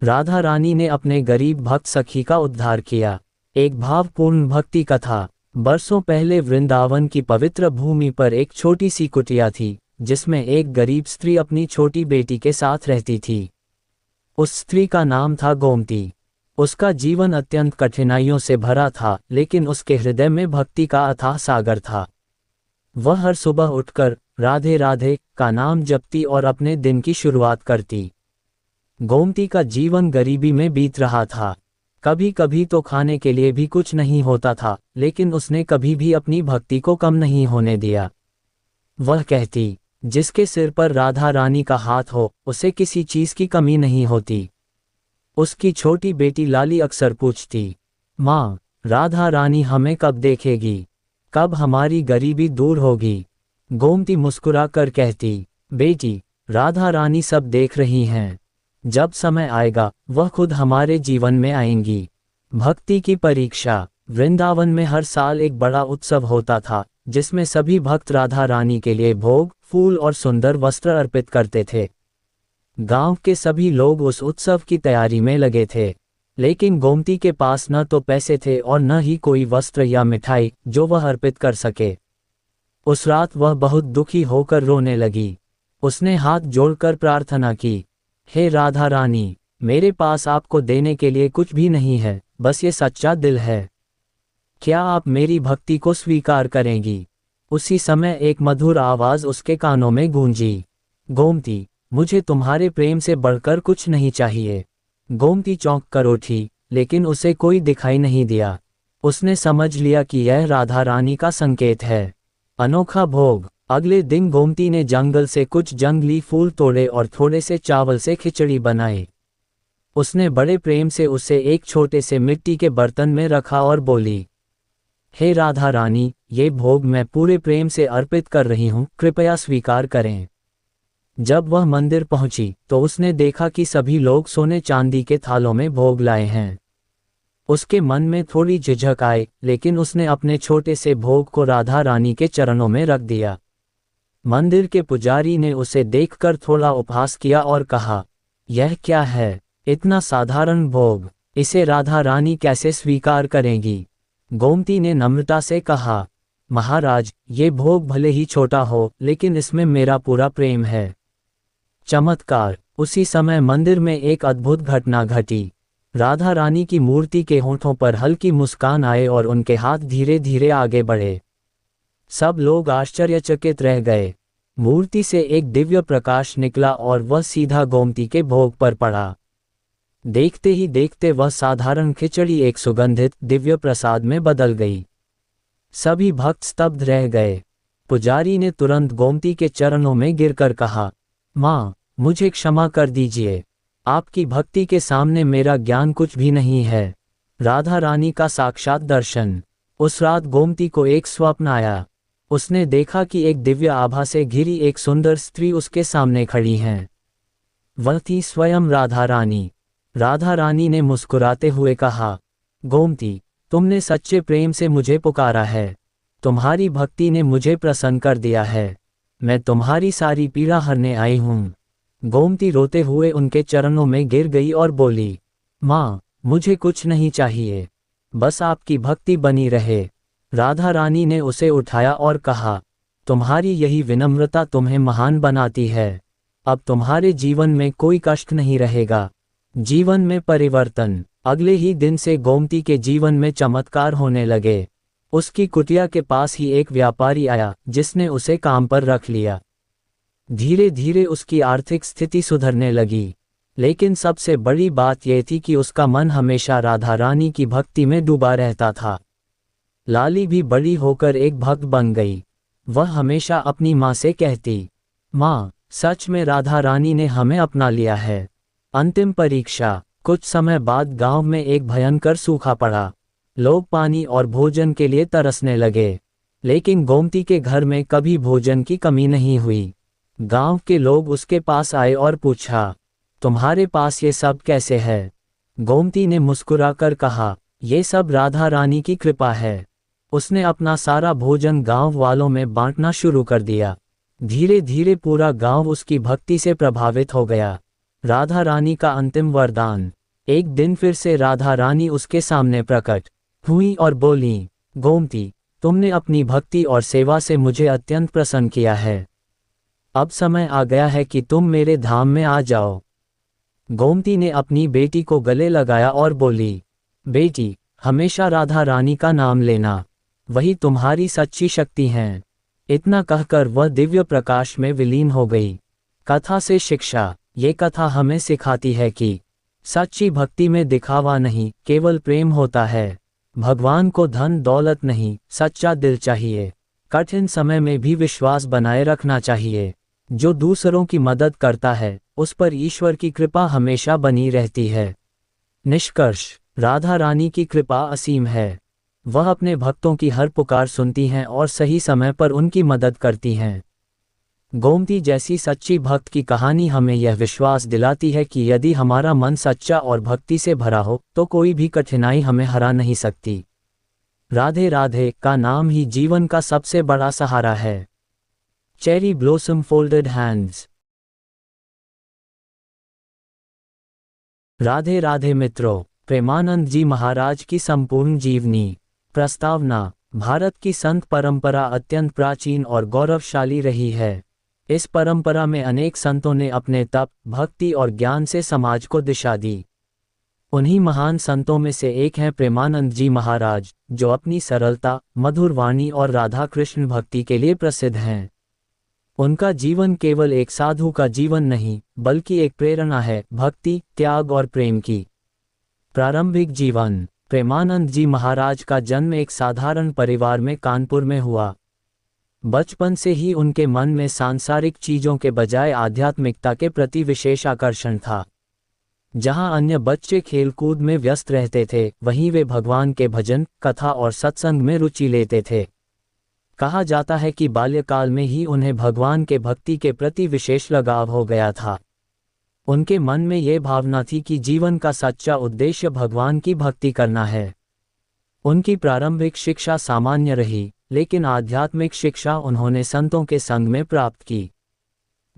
राधा रानी ने अपने गरीब भक्त सखी का उद्धार किया। एक भावपूर्ण भक्ति कथा। बरसों पहले वृंदावन की पवित्र भूमि पर एक छोटी सी कुटिया थी, जिसमें एक गरीब स्त्री अपनी छोटी बेटी के साथ रहती थी। उस स्त्री का नाम था गोमती। उसका जीवन अत्यंत कठिनाइयों से भरा था, लेकिन उसके हृदय में भक्ति का अथाह सागर था। वह हर सुबह उठकर राधे राधे का नाम जपती और अपने दिन की शुरुआत करती। गोमती का जीवन गरीबी में बीत रहा था। कभी कभी तो खाने के लिए भी कुछ नहीं होता था, लेकिन उसने कभी भी अपनी भक्ति को कम नहीं होने दिया। वह कहती, जिसके सिर पर राधा रानी का हाथ हो, उसे किसी चीज की कमी नहीं होती। उसकी छोटी बेटी लाली अक्सर पूछती, माँ, राधा रानी हमें कब देखेगी? कब हमारी गरीबी दूर होगी? गोमती मुस्कुरा कर कहती, बेटी, राधा रानी सब देख रही हैं। जब समय आएगा, वह खुद हमारे जीवन में आएंगी। भक्ति की परीक्षा। वृंदावन में हर साल एक बड़ा उत्सव होता था, जिसमें सभी भक्त राधा रानी के लिए भोग, फूल और सुंदर वस्त्र अर्पित करते थे। गांव के सभी लोग उस उत्सव की तैयारी में लगे थे, लेकिन गोमती के पास न तो पैसे थे और न ही कोई वस्त्र या मिठाई जो वह अर्पित कर सके। उस रात वह बहुत दुखी होकर रोने लगी। उसने हाथ जोड़कर प्रार्थना की, हे राधा रानी, मेरे पास आपको देने के लिए कुछ भी नहीं है, बस ये सच्चा दिल है। क्या आप मेरी भक्ति को स्वीकार करेंगी? उसी समय एक मधुर आवाज उसके कानों में गूंजी, गोमती, मुझे तुम्हारे प्रेम से बढ़कर कुछ नहीं चाहिए। गोमती चौंक कर उठी, लेकिन उसे कोई दिखाई नहीं दिया। उसने समझ लिया कि यह राधा रानी का संकेत है। अनोखा भोग। अगले दिन गोमती ने जंगल से कुछ जंगली फूल तोड़े और थोड़े से चावल से खिचड़ी बनाई। उसने बड़े प्रेम से उसे एक छोटे से मिट्टी के बर्तन में रखा और बोली, हे राधा रानी, ये भोग मैं पूरे प्रेम से अर्पित कर रही हूँ, कृपया स्वीकार करें। जब वह मंदिर पहुंची तो उसने देखा कि सभी लोग सोने चांदी के थालों में भोग लाए हैं। उसके मन में थोड़ी झिझक आई, लेकिन उसने अपने छोटे से भोग को राधा रानी के चरणों में रख दिया। मंदिर के पुजारी ने उसे देखकर थोड़ा उपहास किया और कहा, यह क्या है? इतना साधारण भोग, इसे राधा रानी कैसे स्वीकार करेंगी? गोमती ने नम्रता से कहा, महाराज, ये भोग भले ही छोटा हो, लेकिन इसमें मेरा पूरा प्रेम है। चमत्कार। उसी समय मंदिर में एक अद्भुत घटना घटी। राधा रानी की मूर्ति के होठों पर हल्की मुस्कान आए और उनके हाथ धीरे धीरे आगे बढ़े। सब लोग आश्चर्यचकित रह गए। मूर्ति से एक दिव्य प्रकाश निकला और वह सीधा गोमती के भोग पर पड़ा। देखते ही देखते वह साधारण खिचड़ी एक सुगंधित दिव्य प्रसाद में बदल गई। सभी भक्त स्तब्ध रह गए। पुजारी ने तुरंत गोमती के चरणों में गिरकर कहा, माँ, मुझे क्षमा कर दीजिए। आपकी भक्ति के सामने मेरा ज्ञान कुछ भी नहीं है। राधा रानी का साक्षात दर्शन। उस रात गोमती को एक स्वप्न आया। उसने देखा कि एक दिव्य आभा से घिरी एक सुंदर स्त्री उसके सामने खड़ी है। वह थी स्वयं राधा रानी। राधा रानी ने मुस्कुराते हुए कहा, गोमती, तुमने सच्चे प्रेम से मुझे पुकारा है। तुम्हारी भक्ति ने मुझे प्रसन्न कर दिया है। मैं तुम्हारी सारी पीड़ा हरने आई हूँ। गोमती रोते हुए उनके चरणों में गिर गई और बोली, माँ, मुझे कुछ नहीं चाहिए, बस आपकी भक्ति बनी रहे। राधा रानी ने उसे उठाया और कहा, तुम्हारी यही विनम्रता तुम्हें महान बनाती है। अब तुम्हारे जीवन में कोई कष्ट नहीं रहेगा। जीवन में परिवर्तन। अगले ही दिन से गोमती के जीवन में चमत्कार होने लगे। उसकी कुटिया के पास ही एक व्यापारी आया, जिसने उसे काम पर रख लिया। धीरे धीरे उसकी आर्थिक स्थिति सुधरने लगी, लेकिन सबसे बड़ी बात यह थी कि उसका मन हमेशा राधा रानी की भक्ति में डूबा रहता था। लाली भी बड़ी होकर एक भक्त बन गई। वह हमेशा अपनी माँ से कहती, माँ, सच में राधा रानी ने हमें अपना लिया है। अंतिम परीक्षा। कुछ समय बाद गांव में एक भयंकर सूखा पड़ा। लोग पानी और भोजन के लिए तरसने लगे, लेकिन गोमती के घर में कभी भोजन की कमी नहीं हुई। गांव के लोग उसके पास आए और पूछा, तुम्हारे पास ये सब कैसे है? गोमती ने मुस्कुराकर कहा, ये सब राधा रानी की कृपा है। उसने अपना सारा भोजन गांव वालों में बांटना शुरू कर दिया। धीरे धीरे पूरा गांव उसकी भक्ति से प्रभावित हो गया। राधा रानी का अंतिम वरदान। एक दिन फिर से राधा रानी उसके सामने प्रकट हुई और बोली, गोमती, तुमने अपनी भक्ति और सेवा से मुझे अत्यंत प्रसन्न किया है। अब समय आ गया है कि तुम मेरे धाम में आ जाओ। गोमती ने अपनी बेटी को गले लगाया और बोली, बेटी, हमेशा राधा रानी का नाम लेना, वही तुम्हारी सच्ची शक्ति है। इतना कहकर वह दिव्य प्रकाश में विलीन हो गई। कथा से शिक्षा। ये कथा हमें सिखाती है कि सच्ची भक्ति में दिखावा नहीं, केवल प्रेम होता है। भगवान को धन दौलत नहीं, सच्चा दिल चाहिए। कठिन समय में भी विश्वास बनाए रखना चाहिए। जो दूसरों की मदद करता है, उस पर ईश्वर की कृपा हमेशा बनी रहती है। निष्कर्ष। राधा रानी की कृपा असीम है। वह अपने भक्तों की हर पुकार सुनती हैं और सही समय पर उनकी मदद करती हैं। गोमती जैसी सच्ची भक्त की कहानी हमें यह विश्वास दिलाती है कि यदि हमारा मन सच्चा और भक्ति से भरा हो, तो कोई भी कठिनाई हमें हरा नहीं सकती। राधे राधे का नाम ही जीवन का सबसे बड़ा सहारा है। Cherry blossom folded hands. Radhe Radhe मित्रों, प्रेमानंद जी महाराज की संपूर्ण जीवनी। प्रस्तावना। भारत की संत परंपरा अत्यंत प्राचीन और गौरवशाली रही है। इस परंपरा में अनेक संतों ने अपने तप, भक्ति और ज्ञान से समाज को दिशा दी। उन्हीं महान संतों में से एक हैं प्रेमानंद जी महाराज, जो अपनी सरलता, मधुर वाणी और राधा कृष्ण भक्ति के लिए प्रसिद्ध हैं। उनका जीवन केवल एक साधु का जीवन नहीं, बल्कि एक प्रेरणा है भक्ति, त्याग और प्रेम की। प्रारंभिक जीवन। प्रेमानंद जी महाराज का जन्म एक साधारण परिवार में कानपुर में हुआ। बचपन से ही उनके मन में सांसारिक चीजों के बजाय आध्यात्मिकता के प्रति विशेष आकर्षण था। जहां अन्य बच्चे खेलकूद में व्यस्त रहते थे, वहीं वे भगवान के भजन, कथा और सत्संग में रुचि लेते थे। कहा जाता है कि बाल्यकाल में ही उन्हें भगवान के भक्ति के प्रति विशेष लगाव हो गया था। उनके मन में ये भावना थी कि जीवन का सच्चा उद्देश्य भगवान की भक्ति करना है। उनकी प्रारंभिक शिक्षा सामान्य रही, लेकिन आध्यात्मिक शिक्षा उन्होंने संतों के संग में प्राप्त की।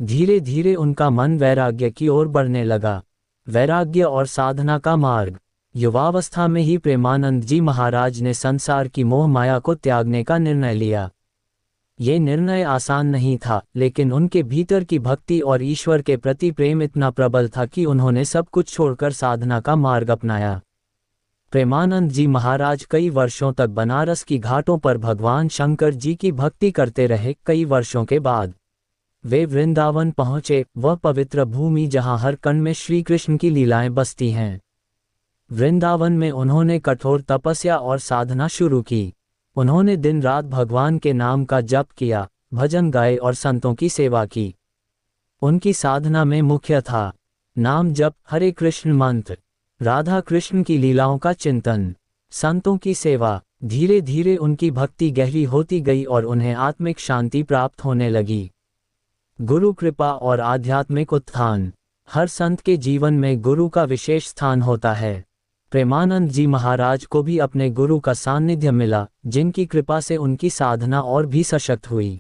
धीरे धीरे उनका मन वैराग्य की ओर बढ़ने लगा। वैराग्य और साधना का मार्ग। युवावस्था में ही प्रेमानंद जी महाराज ने संसार की मोह माया को त्यागने का निर्णय लिया। ये निर्णय आसान नहीं था, लेकिन उनके भीतर की भक्ति और ईश्वर के प्रति प्रेम इतना प्रबल था कि उन्होंने सब कुछ छोड़कर साधना का मार्ग अपनाया। प्रेमानंद जी महाराज कई वर्षों तक बनारस की घाटों पर भगवान शंकर जी की भक्ति करते रहे। कई वर्षों के बाद वे वृंदावन पहुंचे, वह पवित्र भूमि जहां हर कण में श्री कृष्ण की लीलाएं बसती हैं। वृंदावन में उन्होंने कठोर तपस्या और साधना शुरू की। उन्होंने दिन रात भगवान के नाम का जप किया, भजन गाए और संतों की सेवा की। उनकी साधना में मुख्य था नाम जप, हरे कृष्ण मंत्र, राधा कृष्ण की लीलाओं का चिंतन, संतों की सेवा। धीरे धीरे उनकी भक्ति गहरी होती गई और उन्हें आत्मिक शांति प्राप्त होने लगी। गुरु कृपा और आध्यात्मिक उत्थान। हर संत के जीवन में गुरु का विशेष स्थान होता है। प्रेमानंद जी महाराज को भी अपने गुरु का सानिध्य मिला, जिनकी कृपा से उनकी साधना और भी सशक्त हुई।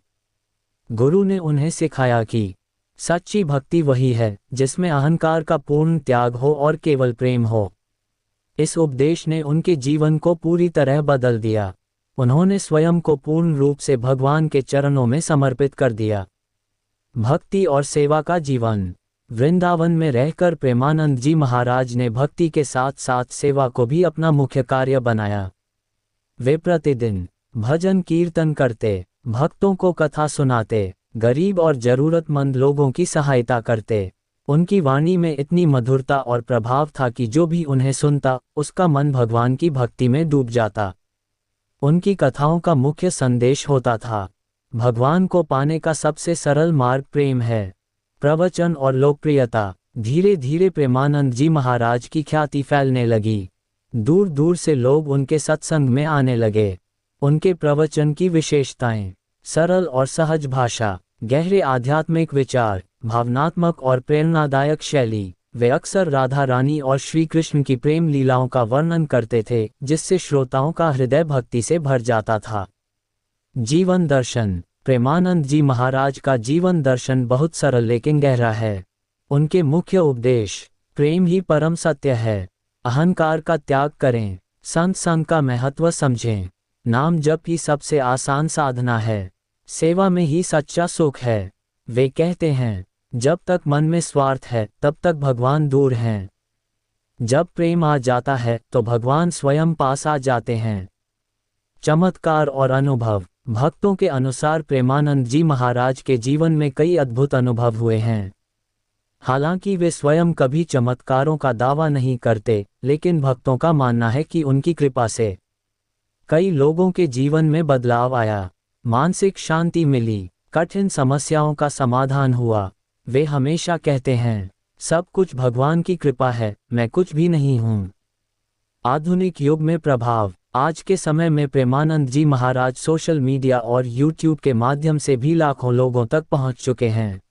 गुरु ने उन्हें सिखाया कि सच्ची भक्ति वही है जिसमें अहंकार का पूर्ण त्याग हो और केवल प्रेम हो। इस उपदेश ने उनके जीवन को पूरी तरह बदल दिया। उन्होंने स्वयं को पूर्ण रूप से भगवान के चरणों में समर्पित कर दिया। भक्ति और सेवा का जीवन। वृंदावन में रहकर प्रेमानंद जी महाराज ने भक्ति के साथ साथ सेवा को भी अपना मुख्य कार्य बनाया। वे प्रतिदिन भजन कीर्तन करते, भक्तों को कथा सुनाते, गरीब और जरूरतमंद लोगों की सहायता करते। उनकी वाणी में इतनी मधुरता और प्रभाव था कि जो भी उन्हें सुनता, उसका मन भगवान की भक्ति में डूब जाता। उनकी कथाओं का मुख्य संदेश होता था, भगवान को पाने का सबसे सरल मार्ग प्रेम है। प्रवचन और लोकप्रियता। धीरे धीरे प्रेमानंद जी महाराज की ख्याति फैलने लगी। दूर दूर से लोग उनके सत्संग में आने लगे। उनके प्रवचन की विशेषताएं: सरल और सहज भाषा, गहरे आध्यात्मिक विचार, भावनात्मक और प्रेरणादायक शैली। वे अक्सर राधा रानी और श्री कृष्ण की प्रेम लीलाओं का वर्णन करते थे, जिससे श्रोताओं का हृदय भक्ति से भर जाता था। जीवन दर्शन। प्रेमानंद जी महाराज का जीवन दर्शन बहुत सरल लेकिन गहरा है। उनके मुख्य उपदेश, प्रेम ही परम सत्य है, अहंकार का त्याग करें, संत संग का महत्व समझें, नाम जप ही सबसे आसान साधना है, सेवा में ही सच्चा सुख है। वे कहते हैं, जब तक मन में स्वार्थ है तब तक भगवान दूर हैं। जब प्रेम आ जाता है तो भगवान स्वयं पास आ जाते हैं। चमत्कार और अनुभव। भक्तों के अनुसार प्रेमानंद जी महाराज के जीवन में कई अद्भुत अनुभव हुए हैं। हालांकि वे स्वयं कभी चमत्कारों का दावा नहीं करते, लेकिन भक्तों का मानना है कि उनकी कृपा से कई लोगों के जीवन में बदलाव आया, मानसिक शांति मिली, कठिन समस्याओं का समाधान हुआ। वे हमेशा कहते हैं, सब कुछ भगवान की कृपा है, मैं कुछ भी नहीं हूँ। आधुनिक युग में प्रभाव। आज के समय में प्रेमानंद जी महाराज सोशल मीडिया और यूट्यूब के माध्यम से भी लाखों लोगों तक पहुँच चुके हैं।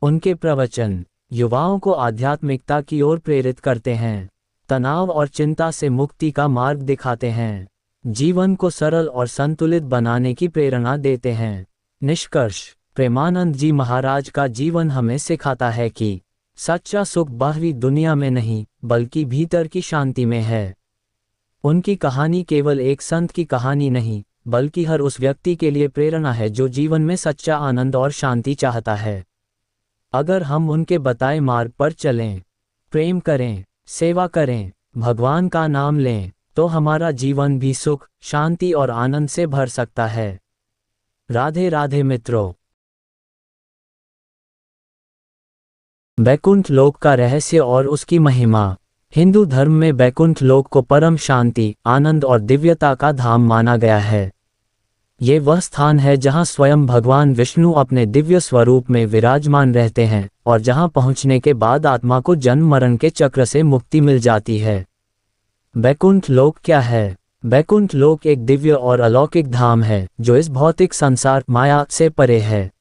उनके प्रवचन युवाओं को आध्यात्मिकता की ओर प्रेरित करते हैं, तनाव और चिंता से मुक्ति का मार्ग दिखाते हैं, जीवन को सरल और संतुलित बनाने की प्रेरणा देते हैं। निष्कर्ष। प्रेमानंद जी महाराज का जीवन हमें सिखाता है कि सच्चा सुख बाहरी दुनिया में नहीं, बल्कि भीतर की शांति में है। उनकी कहानी केवल एक संत की कहानी नहीं, बल्कि हर उस व्यक्ति के लिए प्रेरणा है जो जीवन में सच्चा आनंद और शांति चाहता है। अगर हम उनके बताए मार्ग पर चलें, प्रेम करें, सेवा करें, भगवान का नाम लें, तो हमारा जीवन भी सुख, शांति और आनंद से भर सकता है। राधे राधे मित्रों। बैकुंठ लोक का रहस्य और उसकी महिमा। हिंदू धर्म में बैकुंठ लोक को परम शांति, आनंद और दिव्यता का धाम माना गया है। ये वह स्थान है जहां स्वयं भगवान विष्णु अपने दिव्य स्वरूप में विराजमान रहते हैं और जहां पहुंचने के बाद आत्मा को जन्म मरण के चक्र से मुक्ति मिल जाती है। बैकुंठ लोक क्या है? बैकुंठ लोक एक दिव्य और अलौकिक धाम है जो इस भौतिक संसार माया से परे है।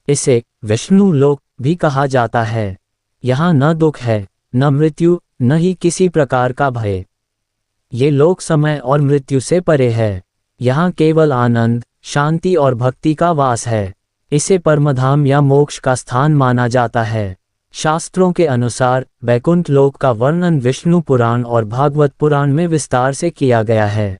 इसे विष्णु लोक भी कहा जाता है। यहाँ न दुख है, न मृत्यु, न ही किसी प्रकार का भय। ये लोक समय और मृत्यु से परे है। यहाँ केवल आनंद, शांति और भक्ति का वास है। इसे परमधाम या मोक्ष का स्थान माना जाता है। शास्त्रों के अनुसार बैकुंठ लोक का वर्णन विष्णु पुराण और भागवत पुराण में विस्तार से किया गया है।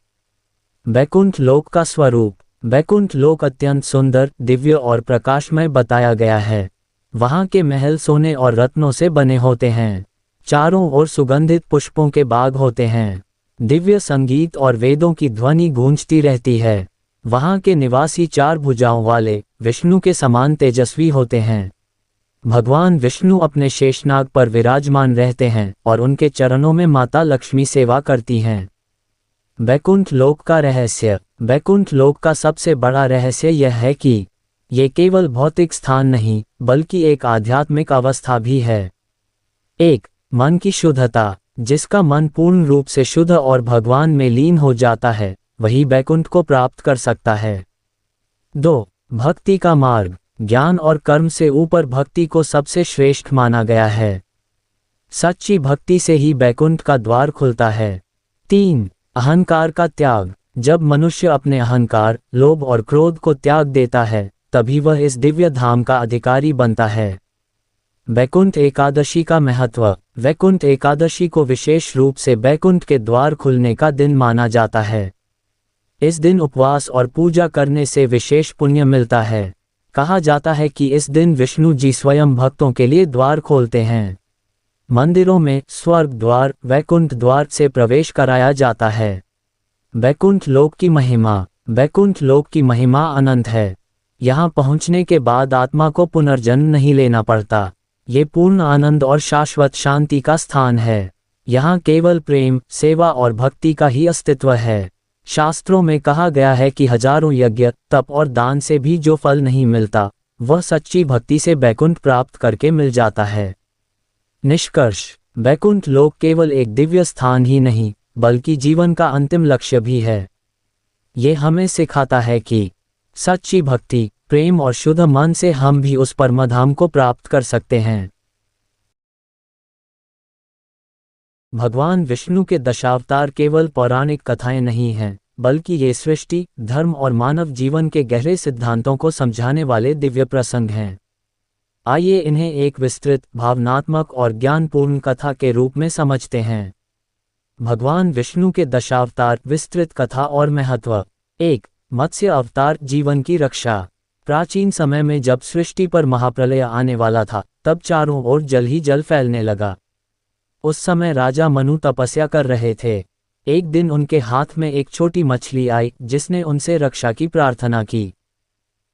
बैकुंठ लोक का स्वरूप। बैकुंठ लोक अत्यंत सुंदर, दिव्य और प्रकाशमय बताया गया है। वहाँ के महल सोने और रत्नों से बने होते हैं। चारों ओर सुगंधित पुष्पों के बाग होते हैं। दिव्य संगीत और वेदों की ध्वनि गूंजती रहती है। वहाँ के निवासी चार भुजाओं वाले विष्णु के समान तेजस्वी होते हैं। भगवान विष्णु अपने शेषनाग पर विराजमान रहते हैं और उनके चरणों में माता लक्ष्मी सेवा करती हैं। बैकुंठ लोक का रहस्य। बैकुंठ लोक का सबसे बड़ा रहस्य यह है कि ये केवल भौतिक स्थान नहीं, बल्कि एक आध्यात्मिक अवस्था भी है। 1. मन की शुद्धता। जिसका मन पूर्ण रूप से शुद्ध और भगवान में लीन हो जाता है, वही बैकुंठ को प्राप्त कर सकता है। 2. भक्ति का मार्ग। ज्ञान और कर्म से ऊपर भक्ति को सबसे श्रेष्ठ माना गया है। सच्ची भक्ति से ही बैकुंठ का द्वार खुलता है। 3. अहंकार का त्याग। जब मनुष्य अपने अहंकार, लोभ और क्रोध को त्याग देता है, तभी वह इस दिव्य धाम का अधिकारी बनता है। बैकुंठ एकादशी का महत्व। वैकुंठ एकादशी को विशेष रूप से बैकुंठ के द्वार खुलने का दिन माना जाता है। इस दिन उपवास और पूजा करने से विशेष पुण्य मिलता है। कहा जाता है कि इस दिन विष्णु जी स्वयं भक्तों के लिए द्वार खोलते हैं। मंदिरों में स्वर्ग द्वार, वैकुंठ द्वार से प्रवेश कराया जाता है। बैकुंठ लोक की महिमा। बैकुंठ लोक की महिमा अनंत है। यहाँ पहुँचने के बाद आत्मा को पुनर्जन्म नहीं लेना पड़ता। ये पूर्ण आनंद और शाश्वत शांति का स्थान है। यहाँ केवल प्रेम, सेवा और भक्ति का ही अस्तित्व है। शास्त्रों में कहा गया है कि हजारों यज्ञ, तप और दान से भी जो फल नहीं मिलता, वह सच्ची भक्ति से बैकुंठ प्राप्त करके मिल जाता है। निष्कर्ष। बैकुंठ लोक केवल एक दिव्य स्थान ही नहीं, बल्कि जीवन का अंतिम लक्ष्य भी है। ये हमें सिखाता है कि सच्ची भक्ति, प्रेम और शुद्ध मन से हम भी उस परमधाम को प्राप्त कर सकते हैं। भगवान विष्णु के दशावतार केवल पौराणिक कथाएं नहीं हैं, बल्कि ये सृष्टि, धर्म और मानव जीवन के गहरे सिद्धांतों को समझाने वाले दिव्य प्रसंग हैं। आइए इन्हें एक विस्तृत, भावनात्मक और ज्ञानपूर्ण कथा के रूप में समझते हैं। भगवान विष्णु के दशावतार, विस्तृत कथा और महत्व। 1. मत्स्य अवतार, जीवन की रक्षा। प्राचीन समय में जब सृष्टि पर महाप्रलय आने वाला था, तब चारों ओर जल ही जल फैलने लगा। उस समय राजा मनु तपस्या कर रहे थे। एक दिन उनके हाथ में एक छोटी मछली आई, जिसने उनसे रक्षा की प्रार्थना की।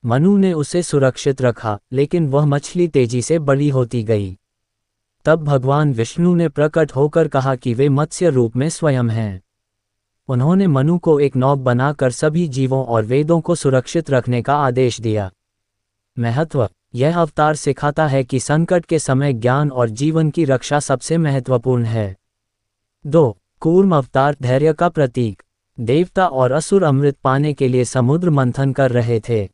मनु ने उसे सुरक्षित रखा, लेकिन वह मछली तेजी से बड़ी होती गई। तब भगवान विष्णु ने प्रकट होकर कहा कि वे मत्स्य रूप में स्वयं हैं। उन्होंने मनु को एक नौका बनाकर सभी जीवों और वेदों को सुरक्षित रखने का आदेश दिया। महत्व। यह अवतार सिखाता है कि संकट के समय ज्ञान और जीवन की रक्षा सबसे महत्वपूर्ण है। 2. कूर्म अवतार, धैर्य का प्रतीक। देवता और असुर अमृत पाने के लिए समुद्र मंथन कर रहे थे।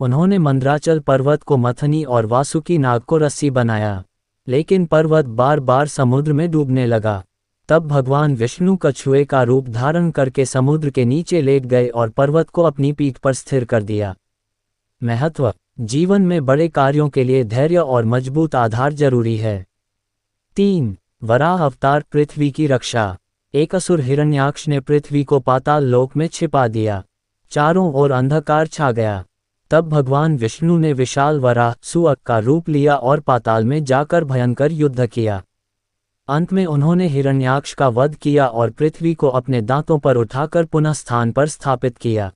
उन्होंने मंदराचल पर्वत को मथनी और वासुकी नाग को रस्सी बनाया, लेकिन पर्वत बार बार समुद्र में डूबने लगा। तब भगवान विष्णु कछुए का रूप धारण करके समुद्र के नीचे लेट गए और पर्वत को अपनी पीठ पर स्थिर कर दिया। महत्व। जीवन में बड़े कार्यों के लिए धैर्य और मजबूत आधार जरूरी है। 3. वराह अवतार, पृथ्वी की रक्षा। एक असुर हिरण्याक्ष ने पृथ्वी को पाताल लोक में छिपा दिया। चारों ओर अंधकार छा गया। तब भगवान विष्णु ने विशाल वराह सुअग का रूप लिया और पाताल में जाकर भयंकर युद्ध किया। अंत में उन्होंने हिरण्याक्ष का वध किया और पृथ्वी को अपने दांतों पर उठाकर पुनः स्थान पर स्थापित किया।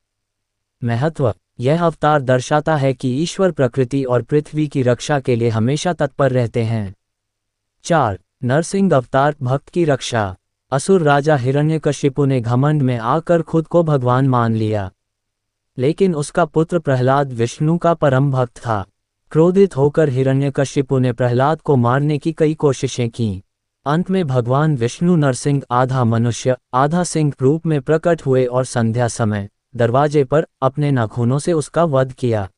महत्व। यह अवतार दर्शाता है कि ईश्वर प्रकृति और पृथ्वी की रक्षा के लिए हमेशा तत्पर रहते हैं। 4. नरसिंह अवतार, भक्त की रक्षा। असुर राजा हिरण्यकशिपु ने घमंड में आकर खुद को भगवान मान लिया, लेकिन उसका पुत्र प्रहलाद विष्णु का परम भक्त था। क्रोधित होकर हिरण्यकशिपु ने प्रहलाद को मारने की कई कोशिशें की। अंत में भगवान विष्णु नरसिंह, आधा मनुष्य आधा सिंह रूप में प्रकट हुए और संध्या समय दरवाजे पर अपने नाखूनों से उसका वध किया।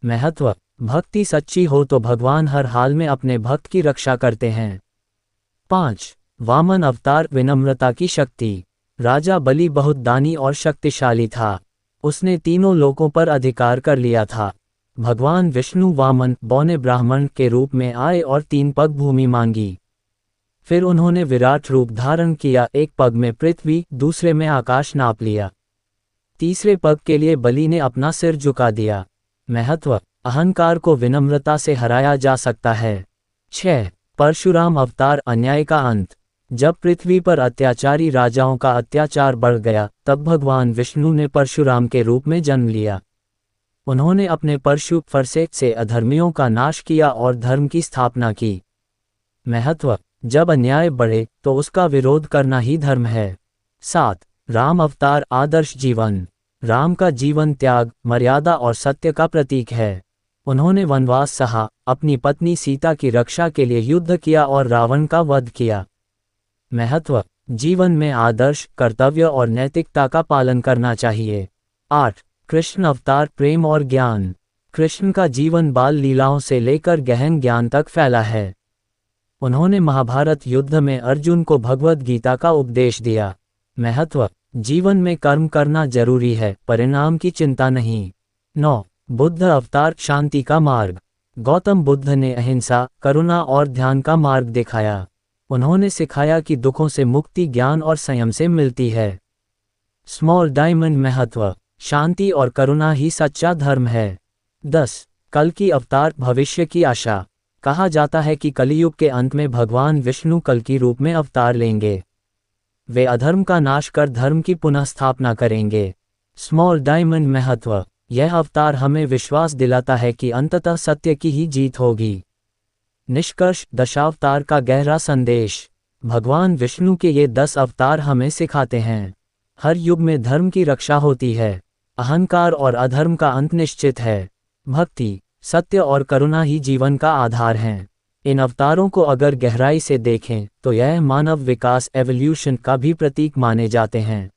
महत्व। भक्ति सच्ची हो तो भगवान हर हाल में अपने भक्त की रक्षा करते हैं। 5. वामन अवतार, विनम्रता की शक्ति। राजा बलि बहुत दानी और शक्तिशाली था। उसने तीनों लोकों पर अधिकार कर लिया था। भगवान विष्णु वामन, बौने ब्राह्मण के रूप में आए और 3 पग भूमि मांगी। फिर उन्होंने विराट रूप धारण किया। एक पग में पृथ्वी, दूसरे में आकाश नाप लिया। तीसरे पग के लिए बलि ने अपना सिर झुका दिया। महत्व। अहंकार को विनम्रता से हराया जा सकता है। 6. परशुराम अवतार, अन्याय का अंत। जब पृथ्वी पर अत्याचारी राजाओं का अत्याचार बढ़ गया, तब भगवान विष्णु ने परशुराम के रूप में जन्म लिया। उन्होंने अपने परशु फरसे से अधर्मियों का नाश किया और धर्म की स्थापना की। महत्व। जब अन्याय बढ़े तो उसका विरोध करना ही धर्म है। 7. राम अवतार, आदर्श जीवन। राम का जीवन त्याग, मर्यादा और सत्य का प्रतीक है। उन्होंने वनवास सहा, अपनी पत्नी सीता की रक्षा के लिए युद्ध किया और रावण का वध किया। महत्व। जीवन में आदर्श, कर्तव्य और नैतिकता का पालन करना चाहिए। 8. कृष्ण अवतार, प्रेम और ज्ञान। कृष्ण का जीवन बाल लीलाओं से लेकर गहन ज्ञान तक फैला है। उन्होंने महाभारत युद्ध में अर्जुन को भगवद गीता का उपदेश दिया। महत्व। जीवन में कर्म करना जरूरी है, परिणाम की चिंता नहीं। 9. बुद्ध अवतार, शांति का मार्ग। गौतम बुद्ध ने अहिंसा, करुणा और ध्यान का मार्ग दिखाया। उन्होंने सिखाया कि दुखों से मुक्ति ज्ञान और संयम से मिलती है। Small diamond. महत्व। शांति और करुणा ही सच्चा धर्म है। 10. कल्कि अवतार, भविष्य की आशा। कहा जाता है कि कलियुग के अंत में भगवान विष्णु कल्कि रूप में अवतार लेंगे। वे अधर्म का नाश कर धर्म की पुनः स्थापना करेंगे। Small diamond. महत्व। यह अवतार हमें विश्वास दिलाता है कि अंततः सत्य की ही जीत होगी। निष्कर्ष। दशावतार का गहरा संदेश। भगवान विष्णु के ये 10 अवतार हमें सिखाते हैं, हर युग में धर्म की रक्षा होती है, अहंकार और अधर्म का अंत निश्चित है, भक्ति, सत्य और करुणा ही जीवन का आधार हैं। इन अवतारों को अगर गहराई से देखें तो यह मानव विकास, एवोल्यूशन का भी प्रतीक माने जाते हैं।